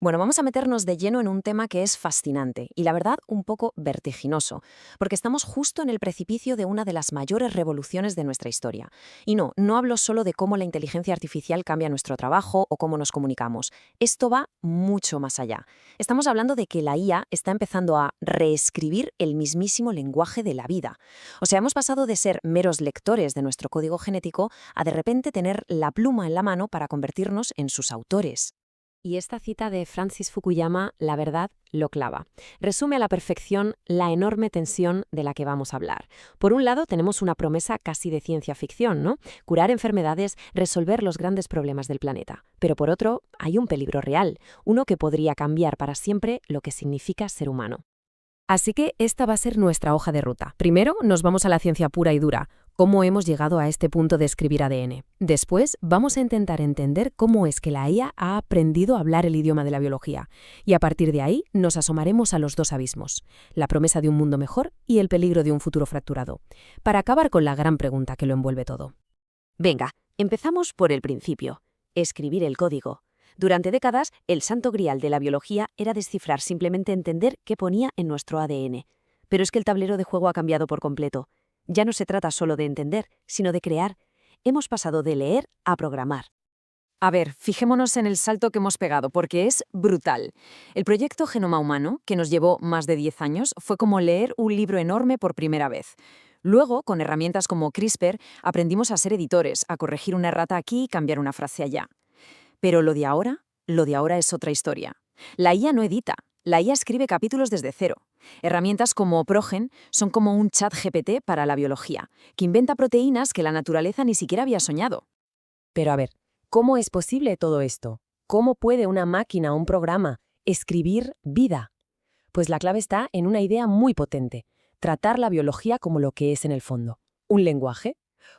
Bueno, vamos a meternos de lleno en un tema que es fascinante y la verdad un poco vertiginoso, porque estamos justo en el precipicio de una de las mayores revoluciones de nuestra historia. Y no hablo solo de cómo la inteligencia artificial cambia nuestro trabajo o cómo nos comunicamos. Esto va mucho más allá. Estamos hablando de que la IA está empezando a reescribir el mismísimo lenguaje de la vida. O sea, hemos pasado de ser meros lectores de nuestro código genético a de repente tener la pluma en la mano para convertirnos en sus autores. Y esta cita de Francis Fukuyama, la verdad, lo clava. Resume a la perfección la enorme tensión de la que vamos a hablar. Por un lado, tenemos una promesa casi de ciencia ficción, ¿no? Curar enfermedades, resolver los grandes problemas del planeta. Pero por otro, hay un peligro real, uno que podría cambiar para siempre lo que significa ser humano. Así que esta va a ser nuestra hoja de ruta. Primero, nos vamos a la ciencia pura y dura. ¿Cómo hemos llegado a este punto de escribir ADN? Después, vamos a intentar entender cómo es que la IA ha aprendido a hablar el idioma de la biología. Y a partir de ahí, nos asomaremos a los dos abismos, la promesa de un mundo mejor y el peligro de un futuro fracturado, para acabar con la gran pregunta que lo envuelve todo. Venga, empezamos por el principio. Escribir el código. Durante décadas, el santo grial de la biología era descifrar simplemente entender qué ponía en nuestro ADN. Pero es que el tablero de juego ha cambiado por completo. Ya no se trata solo de entender, sino de crear. Hemos pasado de leer a programar. A ver, fijémonos en el salto que hemos pegado, porque es brutal. El proyecto Genoma Humano, que nos llevó más de 10 años, fue como leer un libro enorme por primera vez. Luego, con herramientas como CRISPR, aprendimos a ser editores, a corregir una errata aquí y cambiar una frase allá. Pero lo de ahora es otra historia. La IA no edita, la IA escribe capítulos desde cero. Herramientas como Progen son como un chat GPT para la biología, que inventa proteínas que la naturaleza ni siquiera había soñado. Pero a ver, ¿cómo es posible todo esto? ¿Cómo puede una máquina o un programa escribir vida? Pues la clave está en una idea muy potente: tratar la biología como lo que es en el fondo. Un lenguaje,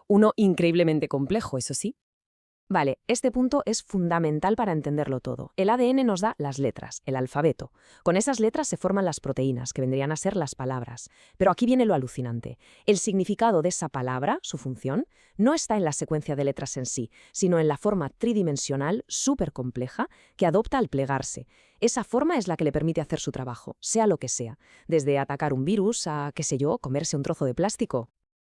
uno increíblemente complejo, eso sí. Vale, este punto es fundamental para entenderlo todo. El ADN nos da las letras, el alfabeto. Con esas letras se forman las proteínas, que vendrían a ser las palabras. Pero aquí viene lo alucinante. El significado de esa palabra, su función, no está en la secuencia de letras en sí, sino en la forma tridimensional, súper compleja, que adopta al plegarse. Esa forma es la que le permite hacer su trabajo, sea lo que sea, desde atacar un virus a, qué sé yo, comerse un trozo de plástico.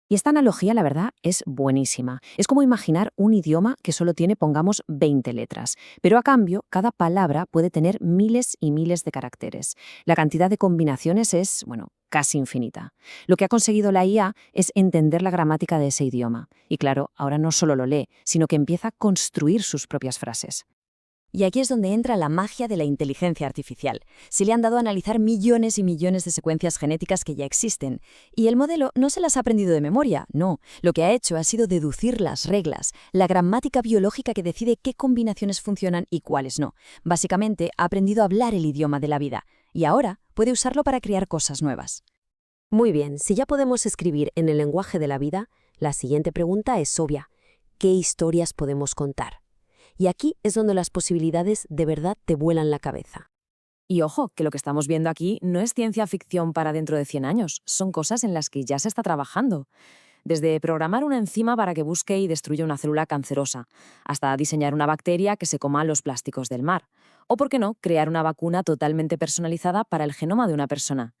Y esta analogía, la verdad, es buenísima. Es como imaginar un idioma que solo tiene, pongamos, 20 letras, pero a cambio, cada palabra puede tener miles y miles de caracteres. La cantidad de combinaciones es, bueno, casi infinita. Lo que ha conseguido la IA es entender la gramática de ese idioma. Y claro, ahora no solo lo lee, sino que empieza a construir sus propias frases. Y aquí es donde entra la magia de la inteligencia artificial. Se le han dado a analizar millones y millones de secuencias genéticas que ya existen. Y el modelo no se las ha aprendido de memoria, no. Lo que ha hecho ha sido deducir las reglas, la gramática biológica que decide qué combinaciones funcionan y cuáles no. Básicamente, ha aprendido a hablar el idioma de la vida. Y ahora puede usarlo para crear cosas nuevas. Muy bien, si ya podemos escribir en el lenguaje de la vida, la siguiente pregunta es obvia: ¿qué historias podemos contar? Y aquí es donde las posibilidades de verdad te vuelan la cabeza. Y ojo, que lo que estamos viendo aquí no es ciencia ficción para dentro de 100 años, son cosas en las que ya se está trabajando. Desde programar una enzima para que busque y destruya una célula cancerosa, hasta diseñar una bacteria que se coma los plásticos del mar. O, por qué no, crear una vacuna totalmente personalizada para el genoma de una persona.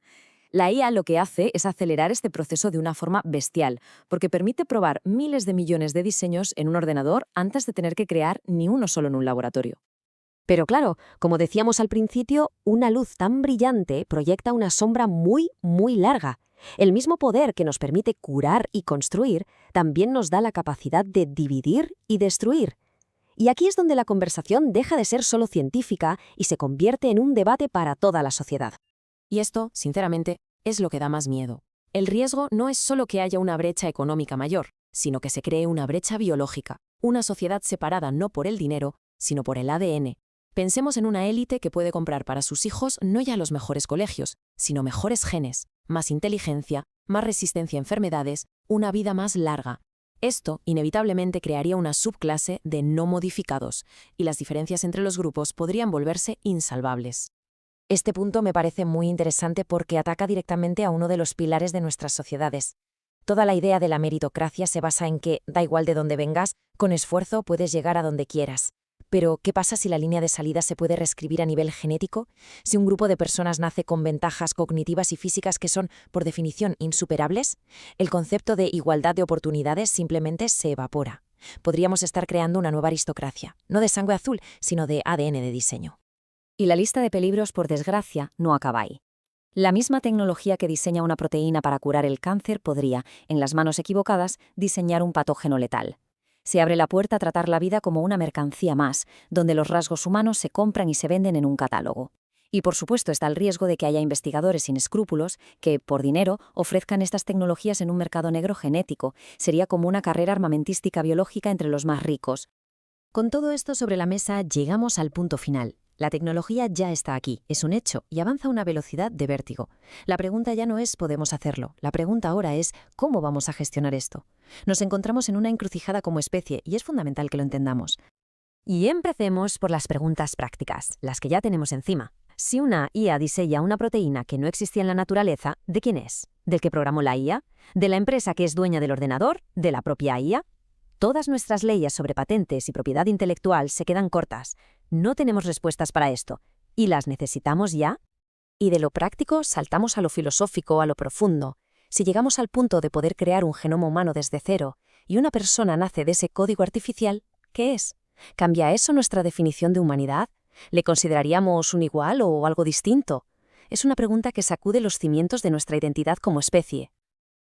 La IA lo que hace es acelerar este proceso de una forma bestial, porque permite probar miles de millones de diseños en un ordenador antes de tener que crear ni uno solo en un laboratorio. Pero claro, como decíamos al principio, una luz tan brillante proyecta una sombra muy, muy larga. El mismo poder que nos permite curar y construir también nos da la capacidad de dividir y destruir. Y aquí es donde la conversación deja de ser solo científica y se convierte en un debate para toda la sociedad. Y esto, sinceramente, es lo que da más miedo. El riesgo no es solo que haya una brecha económica mayor, sino que se cree una brecha biológica, una sociedad separada no por el dinero, sino por el ADN. Pensemos en una élite que puede comprar para sus hijos no ya los mejores colegios, sino mejores genes, más inteligencia, más resistencia a enfermedades, una vida más larga. Esto inevitablemente crearía una subclase de no modificados, y las diferencias entre los grupos podrían volverse insalvables. Este punto me parece muy interesante porque ataca directamente a uno de los pilares de nuestras sociedades. Toda la idea de la meritocracia se basa en que, da igual de dónde vengas, con esfuerzo puedes llegar a donde quieras. Pero, ¿qué pasa si la línea de salida se puede reescribir a nivel genético? Si un grupo de personas nace con ventajas cognitivas y físicas que son, por definición, insuperables, el concepto de igualdad de oportunidades simplemente se evapora. Podríamos estar creando una nueva aristocracia, no de sangre azul, sino de ADN de diseño. Y la lista de peligros, por desgracia, no acaba ahí. La misma tecnología que diseña una proteína para curar el cáncer podría, en las manos equivocadas, diseñar un patógeno letal. Se abre la puerta a tratar la vida como una mercancía más, donde los rasgos humanos se compran y se venden en un catálogo. Y por supuesto está el riesgo de que haya investigadores sin escrúpulos que, por dinero, ofrezcan estas tecnologías en un mercado negro genético. Sería como una carrera armamentística biológica entre los más ricos. Con todo esto sobre la mesa, llegamos al punto final. La tecnología ya está aquí, es un hecho, y avanza a una velocidad de vértigo. La pregunta ya no es ¿podemos hacerlo? La pregunta ahora es ¿cómo vamos a gestionar esto? Nos encontramos en una encrucijada como especie y es fundamental que lo entendamos. Y empecemos por las preguntas prácticas, las que ya tenemos encima. Si una IA diseña una proteína que no existía en la naturaleza, ¿de quién es? ¿Del que programó la IA? ¿De la empresa que es dueña del ordenador? ¿De la propia IA? Todas nuestras leyes sobre patentes y propiedad intelectual se quedan cortas. No tenemos respuestas para esto. ¿Y las necesitamos ya? Y de lo práctico saltamos a lo filosófico, a lo profundo. Si llegamos al punto de poder crear un genoma humano desde cero y una persona nace de ese código artificial, ¿qué es? ¿Cambia eso nuestra definición de humanidad? ¿Le consideraríamos un igual o algo distinto? Es una pregunta que sacude los cimientos de nuestra identidad como especie.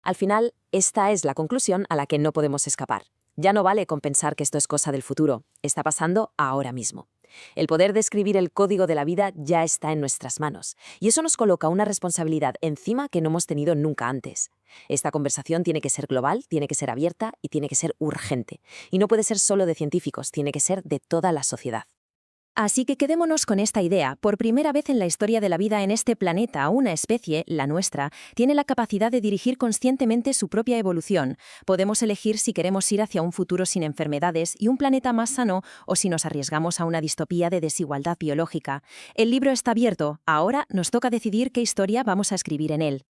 Al final, esta es la conclusión a la que no podemos escapar. Ya no vale con pensar que esto es cosa del futuro, está pasando ahora mismo. El poder de escribir el código de la vida ya está en nuestras manos, y eso nos coloca una responsabilidad encima que no hemos tenido nunca antes. Esta conversación tiene que ser global, tiene que ser abierta y tiene que ser urgente. Y no puede ser solo de científicos, tiene que ser de toda la sociedad. Así que quedémonos con esta idea. Por primera vez en la historia de la vida en este planeta, una especie, la nuestra, tiene la capacidad de dirigir conscientemente su propia evolución. Podemos elegir si queremos ir hacia un futuro sin enfermedades y un planeta más sano o si nos arriesgamos a una distopía de desigualdad biológica. El libro está abierto. Ahora nos toca decidir qué historia vamos a escribir en él.